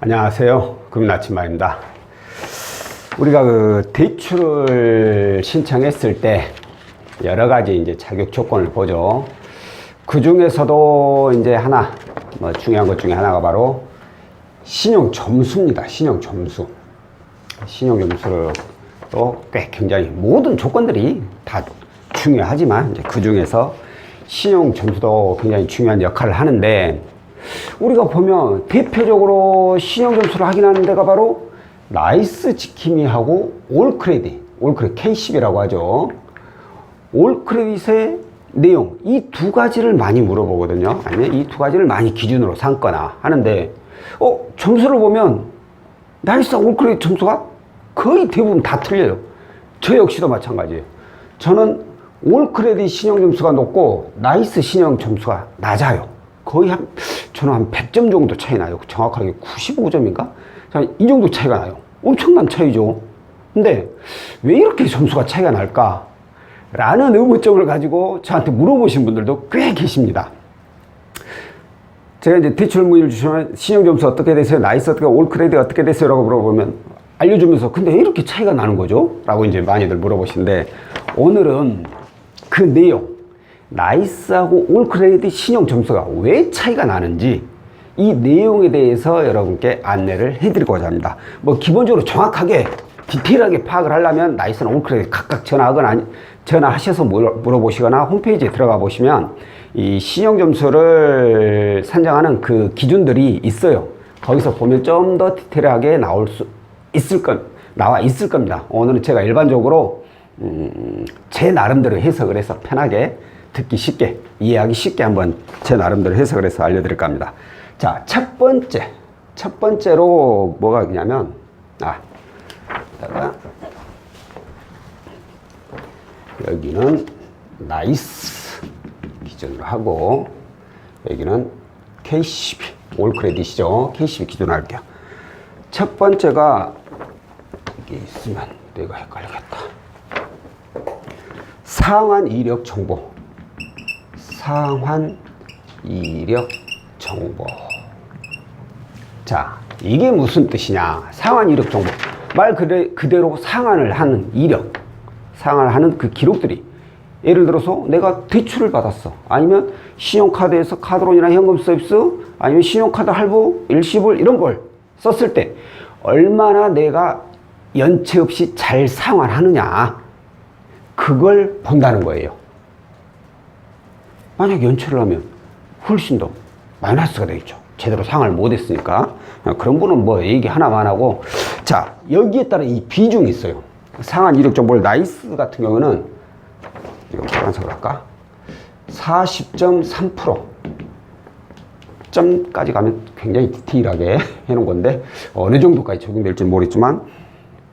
안녕하세요. 금나침반입니다. 우리가 그 대출을 신청했을 때 여러 가지 이제 자격 조건을 보죠. 그 중에서도 이제 하나, 중요한 것 중에 하나가 바로 신용 점수입니다. 신용 점수. 신용 점수를 또 꽤 굉장히 모든 조건들이 다 중요하지만 이제 그 중에서 신용 점수도 굉장히 중요한 역할을 하는데, 우리가 보면 대표적으로 신용 점수를 확인하는 데가 바로 나이스 지킴이하고 올크레딧 K10이라고 하죠. 올크레딧의 내용, 이 두 가지를 많이 물어보거든요. 아니면 이 두 가지를 많이 기준으로 삼거나 하는데, 점수를 보면 나이스하고 올크레딧 점수가 거의 대부분 다 틀려요. 저 역시도 마찬가지예요. 저는 올크레딧 신용 점수가 높고 나이스 신용 점수가 낮아요. 거의 저는 한 100점 정도 차이 나요. 정확하게 95점인가? 이 정도 차이가 나요. 엄청난 차이죠. 근데 왜 이렇게 점수가 차이가 날까? 라는 의문점을 가지고 저한테 물어보신 분들도 꽤 계십니다. 제가 이제 대출 문의를 주시면 신용점수 어떻게 되세요? 나이스 어떻게, 올크레딧 어떻게 되세요? 라고 물어보면 알려주면서 근데 왜 이렇게 차이가 나는 거죠? 라고 이제 많이들 물어보시는데, 오늘은 그 내용, 나이스하고 올크레딧 신용점수가 왜 차이가 나는지 이 내용에 대해서 여러분께 안내를 해드리고자 합니다. 기본적으로 정확하게 디테일하게 파악을 하려면 나이스나 올크레딧 각각 전화하셔서 물어보시거나 홈페이지에 들어가 보시면 이 신용점수를 산정하는 그 기준들이 있어요. 거기서 보면 좀 더 디테일하게 나와 있을 겁니다. 오늘은 제가 일반적으로 제 나름대로 해석을 해서 편하게 듣기 쉽게, 이해하기 쉽게 한번 제 나름대로 해석을 해서 알려드릴까 합니다. 자, 첫 번째로 뭐가 있냐면, 여기는 나이스 기준으로 하고, 여기는 K12, 올크레딧이죠. K12 기준으로 할게요. 첫 번째가, 이게 있으면 내가 헷갈리겠다. 상환 이력 정보. 상환 이력 정보. 자, 이게 무슨 뜻이냐? 상환 이력 정보. 말 그대로 상환을 하는 이력, 상환을 하는 그 기록들이, 예를 들어서 내가 대출을 받았어. 아니면 신용카드에서 카드론이나 현금 서비스, 아니면 신용카드 할부, 일시불 이런 걸 썼을 때 얼마나 내가 연체 없이 잘 상환하느냐, 그걸 본다는 거예요. 만약 연체를 하면 훨씬 더 마이너스가 되겠죠. 제대로 상환을 못했으니까. 그런 거는 얘기 하나만 하고, 자, 여기에 따른 이 비중이 있어요. 상환 이력 정보를 나이스 같은 경우는, 이거 파란색으로 할까? 40.3% 점까지 가면 굉장히 디테일하게 해놓은 건데, 어느 정도까지 적용될지 모르겠지만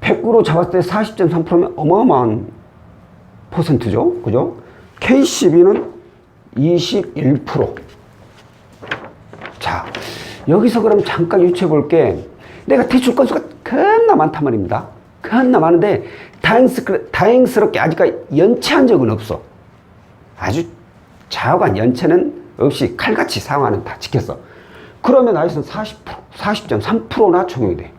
100으로 잡았을 때 40.3%면 어마어마한 퍼센트죠. 그죠? K12는 21%. 자, 여기서 그럼 잠깐 유추해 볼게. 내가 대출 건수가 겁나 많단 말입니다. 겁나 많은데 다행스럽게 아직까지 연체한 적은 없어. 아주 좌우간 연체는 없이 칼같이 상환은 다 지켰어. 그러면 나이스는 40.3%나 적용이 돼.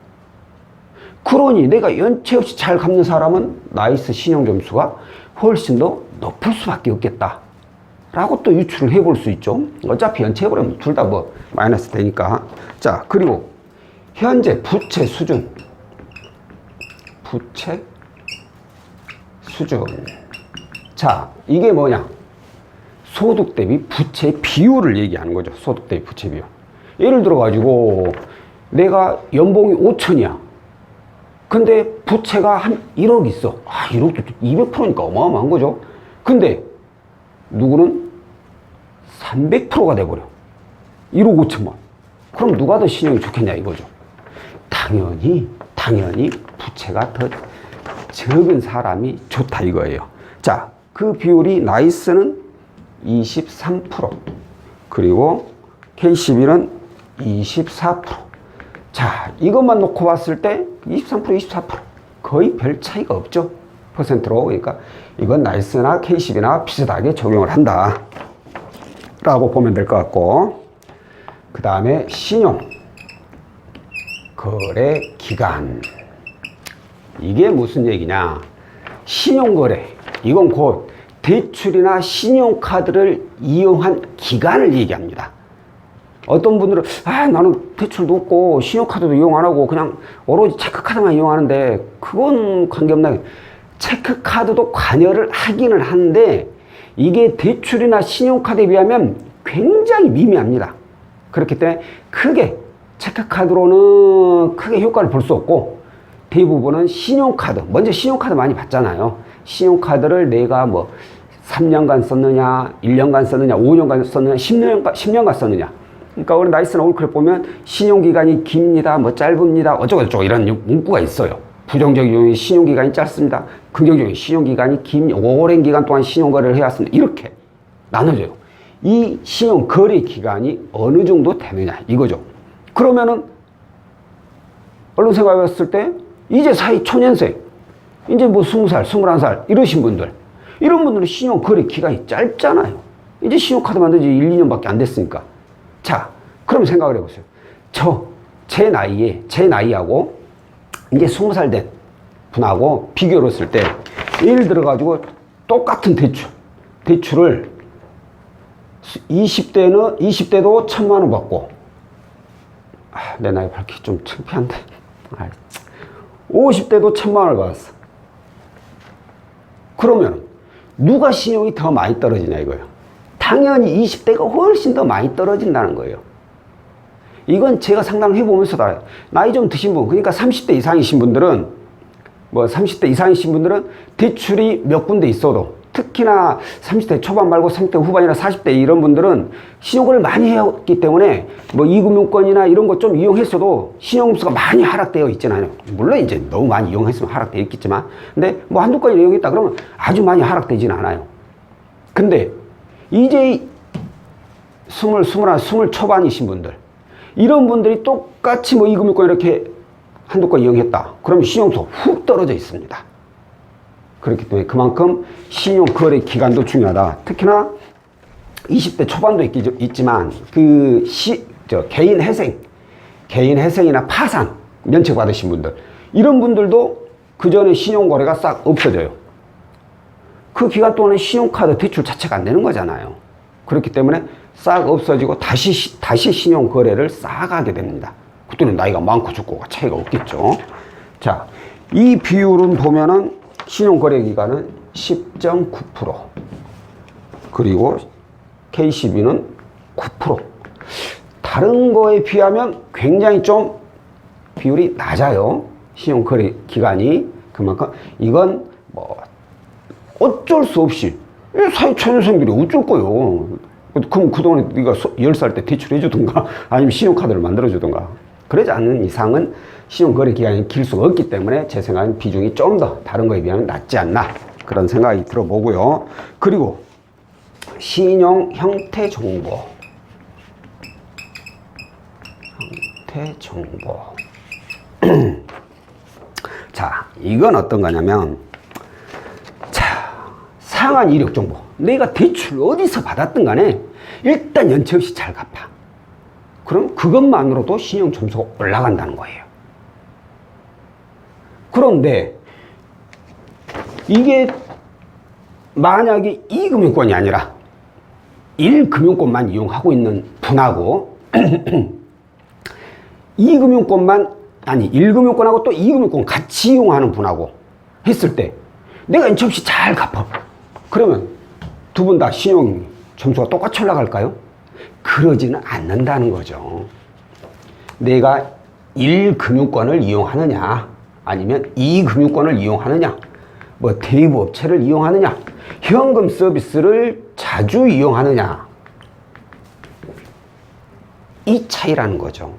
그러니 내가 연체 없이 잘 갚는 사람은 나이스 신용점수가 훨씬 더 높을 수밖에 없겠다 라고 또 유추를 해볼 수 있죠. 어차피 연체해버리면 둘 다 마이너스 되니까. 자, 그리고 현재 부채 수준. 자, 이게 뭐냐? 소득 대비 부채 비율을 얘기하는 거죠. 소득 대비 부채 비율. 예를 들어 가지고 내가 연봉이 5천이야. 근데 부채가 한 1억 있어. 1억도 200%니까 어마어마한 거죠. 근데 누구는 300%가 돼버려. 1억 5천만. 그럼 누가 더 신용이 좋겠냐 이거죠. 당연히 부채가 더 적은 사람이 좋다 이거예요. 자, 그 비율이 나이스는 23%, 그리고 K12는 24%. 자, 이것만 놓고 봤을 때 23%, 24% 거의 별 차이가 없죠. 퍼센트로. 그러니까 이건 나이스나 K12나 비슷하게 적용을 한다 라고 보면 될 것 같고, 그 다음에 신용. 거래 기간. 이게 무슨 얘기냐? 신용거래. 이건 곧 대출이나 신용카드를 이용한 기간을 얘기합니다. 어떤 분들은 나는 대출도 없고 신용카드도 이용 안 하고 그냥 오로지 체크카드만 이용하는데, 그건 관계없나. 체크카드도 관여를 하기는 하는데 이게 대출이나 신용카드에 비하면 굉장히 미미합니다. 그렇기 때문에 크게 체크카드로는 크게 효과를 볼 수 없고, 대부분은 신용카드, 먼저 신용카드 많이 받잖아요. 신용카드를 내가 뭐 3년간 썼느냐, 1년간 썼느냐, 5년간 썼느냐, 10년간 썼느냐. 그러니까 우리 나이스나 올크랩 보면 신용기간이 깁니다, 뭐 짧습니다, 어쩌고저쩌고 이런 문구가 있어요. 부정적인 경우에 신용기간이 짧습니다. 긍정적인 신용기간이 긴 오랜 기간 동안 신용거래를 해왔습니다. 이렇게 나눠져요. 이 신용거래 기간이 어느 정도 되느냐 이거죠. 그러면은 얼른 생각해봤을 때 이제 사회 초년생, 이제 뭐 20살, 21살 이러신 분들, 이런 분들은 신용거래 기간이 짧잖아요. 이제 신용카드 만든 지 1, 2년밖에 안 됐으니까. 자, 그럼 생각을 해보세요. 제 나이하고 이제 20살 된 분하고 비교를 했을 때, 예를 들어가지고 똑같은 대출을 20대도 1,000만 원 받고, 내 나이 밝히 좀 창피한데, 50대도 1,000만 원을 받았어. 그러면 누가 신용이 더 많이 떨어지냐 이거예요. 당연히 20대가 훨씬 더 많이 떨어진다는 거예요. 이건 제가 상담을 해보면서 다 알아요. 나이 좀 드신 분, 그러니까 30대 이상이신 분들은, 대출이 몇 군데 있어도, 특히나 30대 초반 말고 30대 후반이나 40대 이런 분들은 신용거래를 많이 해왔기 때문에 뭐 이금융권이나 이런 거 좀 이용했어도 신용점수가 많이 하락되어 있잖아요. 물론 이제 너무 많이 이용했으면 하락되어 있겠지만, 근데 뭐 한두 건을 이용했다 그러면 아주 많이 하락되지는 않아요. 근데 이제 20 초반이신 분들, 이런 분들이 똑같이 뭐 이금융권 이렇게 한두 건 이용했다 그러면 신용도 훅 떨어져 있습니다. 그렇기 때문에 그만큼 신용거래 기간도 중요하다. 특히나 20대 초반도 있지만 개인 회생이나 파산 면책 받으신 분들, 이런 분들도 그 전에 신용거래가 싹 없어져요. 그 기간 동안에 신용카드 대출 자체가 안 되는 거잖아요. 그렇기 때문에 싹 없어지고 다시 신용거래를 싹 하게 됩니다. 그때는 나이가 많고 적고가 차이가 없겠죠. 자, 이 비율은 보면은 신용거래 기간은 10.9%, 그리고 KCB는 9%. 다른 거에 비하면 굉장히 좀 비율이 낮아요. 신용거래 기간이. 그만큼 이건 뭐 어쩔 수 없이, 사회 초년생들이 어쩔 거요. 그럼 그동안에 네가 10살 때 대출해주든가 아니면 신용카드를 만들어주든가. 그러지 않는 이상은 신용거래 기간이 길 수가 없기 때문에 제 생각엔 비중이 좀 더 다른 거에 비하면 낮지 않나, 그런 생각이 들어보고요. 그리고 신용 형태 정보. 자, 이건 어떤 거냐면, 상한 이력 정보. 내가 대출 어디서 받았든 간에 일단 연체 없이 잘 갚아. 그럼 그것만으로도 신용 점수가 올라간다는 거예요. 그런데 이게 만약에 2금융권이 아니라 1금융권만 이용하고 있는 분하고 1금융권하고 또 2금융권 같이 이용하는 분하고 했을 때 내가 연체 없이 잘 갚아. 그러면 두 분 다 신용 점수가 똑같이 올라갈까요? 그러지는 않는다는 거죠. 내가 1금융권을 이용하느냐 아니면 2금융권을 이용하느냐, 뭐 대부업체를 이용하느냐, 현금 서비스를 자주 이용하느냐, 이 차이라는 거죠.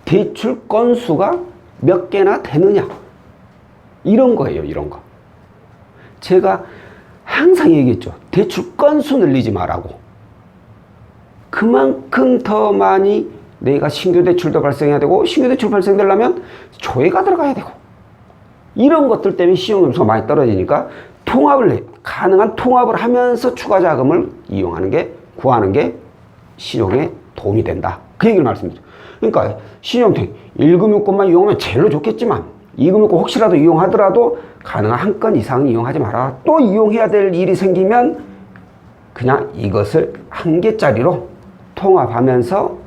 대출 건수가 몇 개나 되느냐, 이런 거예요. 이런 거 제가 항상 얘기했죠. 대출 건수 늘리지 말라고. 그만큼 더 많이 내가 신규 대출도 발생해야 되고, 신규 대출 발생되려면 조회가 들어가야 되고, 이런 것들 때문에 신용점수가 많이 떨어지니까 가능한 통합을 하면서 추가 자금을 구하는 게 신용의 도움이 된다. 그 얘기를 말씀드려요. 그러니까 신용형태 1금융권만 이용하면 제일로 좋겠지만 2금융권 혹시라도 이용하더라도 가능한 한 건 이상은 이용하지 마라. 또 이용해야 될 일이 생기면 그냥 이것을 한 개짜리로 통합하면서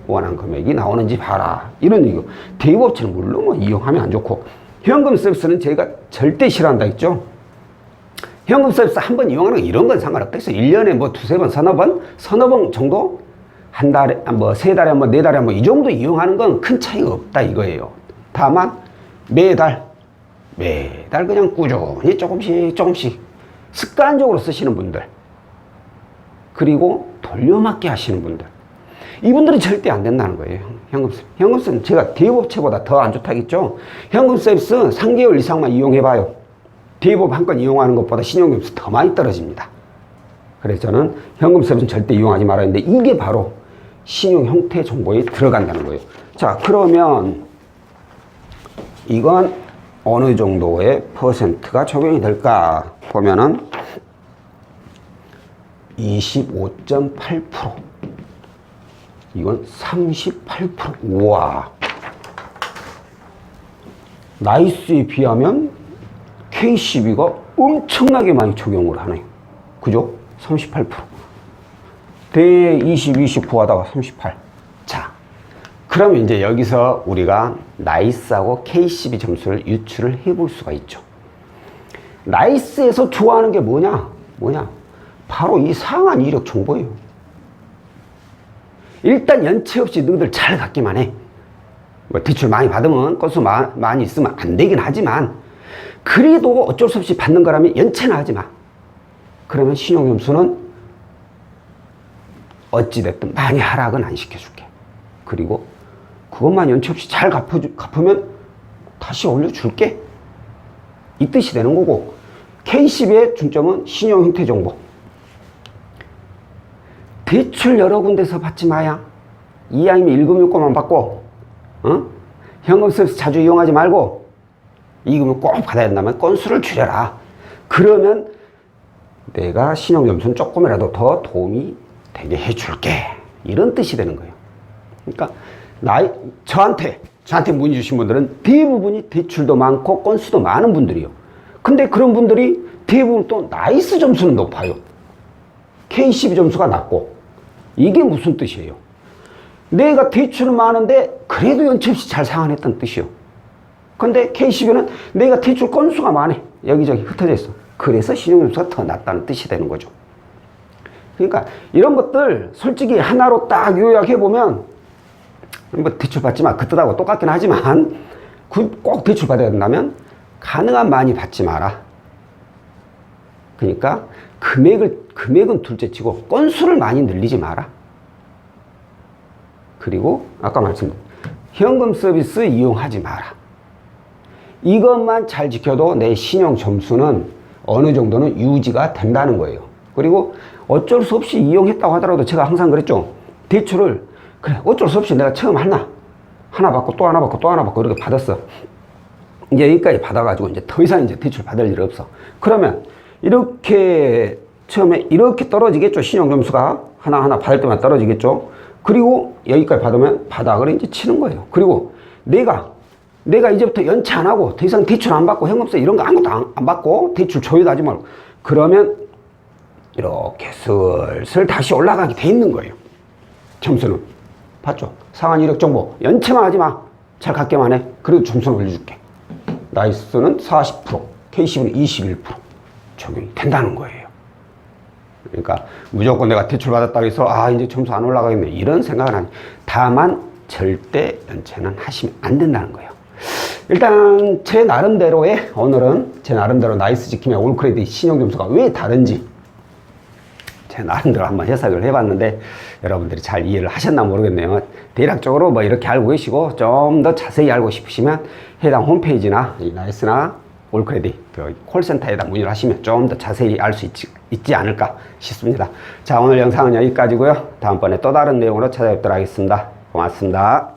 원하는 금액이 나오는지 봐라. 이런 얘기고, 대부업체는 물론 뭐 이용하면 안 좋고, 현금 서비스는 저희가 절대 싫어한다 했죠. 현금 서비스 한 번 이용하는 거 이런 건 상관없다 했어요. 1년에 뭐 두세 번, 서너 번 정도? 한 달에, 뭐 세 달에 한 번, 네 달에 한 번 이 정도 이용하는 건 큰 차이가 없다 이거예요. 다만 매달 그냥 꾸준히 조금씩 습관적으로 쓰시는 분들, 그리고 돌려막기 하시는 분들, 이분들은 절대 안 된다는 거예요. 현금 서비스 제가 대부업체보다 더 안 좋다겠죠. 현금 서비스 3개월 이상만 이용해봐요. 대부업 한 건 이용하는 것보다 신용점수 더 많이 떨어집니다. 그래서 저는 현금 서비스는 절대 이용하지 말아야 하는데, 이게 바로 신용 형태 정보에 들어간다는 거예요. 자, 그러면 이건 어느 정도의 퍼센트가 적용이 될까 보면은 25.8%, 이건 38%. 우와, 나이스에 비하면 K12가 엄청나게 많이 적용을 하네요. 그죠? 38%. 대 20, 29 하다가 38. 자, 그러면 이제 여기서 우리가 나이스하고 K12 점수를 유출을 해볼 수가 있죠. 나이스에서 좋아하는 게 뭐냐? 바로 이 상한 이력 정보예요. 일단 연체 없이 너희들 잘 갖기만 해. 뭐 대출 많이 받으면 건수 많이 있으면 안 되긴 하지만, 그래도 어쩔 수 없이 받는 거라면 연체는 하지 마. 그러면 신용점수는 어찌됐든 많이 하락은 안 시켜줄게. 그리고 그것만 연체 없이 잘 갚으면 다시 올려줄게. 이 뜻이 되는 거고, K12의 중점은 신용 형태 정보. 대출 여러 군데서 받지 마야. 이왕이면 1금융권만 받고, 현금 서비스 자주 이용하지 말고 2금융 꼭 받아야 된다면 건수를 줄여라. 그러면 내가 신용점수는 조금이라도 더 도움이 되게 해줄게. 이런 뜻이 되는 거예요. 그러니까 저한테 문의 주신 분들은 대부분이 대출도 많고 건수도 많은 분들이요. 근데 그런 분들이 대부분 또 나이스 점수는 높아요. K12 점수가 낮고. 이게 무슨 뜻이에요? 내가 대출은 많은데 그래도 연체 없이 잘 상환했다는 뜻이요. 근데 K12는 내가 대출 건수가 많아. 여기저기 흩어져 있어. 그래서 신용점수가 더 낮다는 뜻이 되는 거죠. 그러니까 이런 것들 솔직히 하나로 딱 요약해보면, 뭐 대출 받지 마. 그 뜻하고 똑같긴 하지만, 꼭 대출 받아야 된다면 가능한 많이 받지 마라. 그러니까 금액은 둘째치고 건수를 많이 늘리지 마라. 그리고 아까 말씀드린 현금 서비스 이용하지 마라. 이것만 잘 지켜도 내 신용 점수는 어느 정도는 유지가 된다는 거예요. 그리고 어쩔 수 없이 이용했다고 하더라도 제가 항상 그랬죠. 대출을 그래 어쩔 수 없이 내가 처음 하나 받고 또 하나 받고 또 하나 받고 이렇게 받았어. 이제 여기까지 받아가지고 이제 더 이상 이제 대출 받을 일 없어. 그러면 이렇게 처음에 이렇게 떨어지겠죠. 신용 점수가 하나하나 받을 때만 떨어지겠죠. 그리고 여기까지 받으면 바닥을 이제 치는 거예요. 그리고 내가 이제부터 연체 안 하고 더 이상 대출 안 받고 현금세 이런 거 아무것도 안 받고 대출 조회도 하지 말고, 그러면 이렇게 슬슬 다시 올라가게 돼 있는 거예요. 점수는. 봤죠? 상한 이력 정보 연체만 하지 마. 잘 갖게만 해. 그래도 점수는 올려줄게. 나이스는 40%, K12는 21% 적용이 된다는 거예요. 그러니까 무조건 내가 대출 받았다고 해서 이제 점수 안 올라가겠네 이런 생각은 아니에요. 다만 절대 연체는 하시면 안 된다는 거예요. 일단 제 나름대로의 오늘은 제 나름대로 나이스 지킴이와 올크레딧 신용점수가 왜 다른지 제 나름대로 한번 해석을 해봤는데, 여러분들이 잘 이해를 하셨나 모르겠네요. 대략적으로 뭐 이렇게 알고 계시고 좀 더 자세히 알고 싶으시면 해당 홈페이지나 이 나이스나 올크레딧 그 콜센터에다 문의를 하시면 좀 더 자세히 알 수 있지 않을까 싶습니다. 자, 오늘 영상은 여기까지고요. 다음번에 또 다른 내용으로 찾아뵙도록 하겠습니다. 고맙습니다.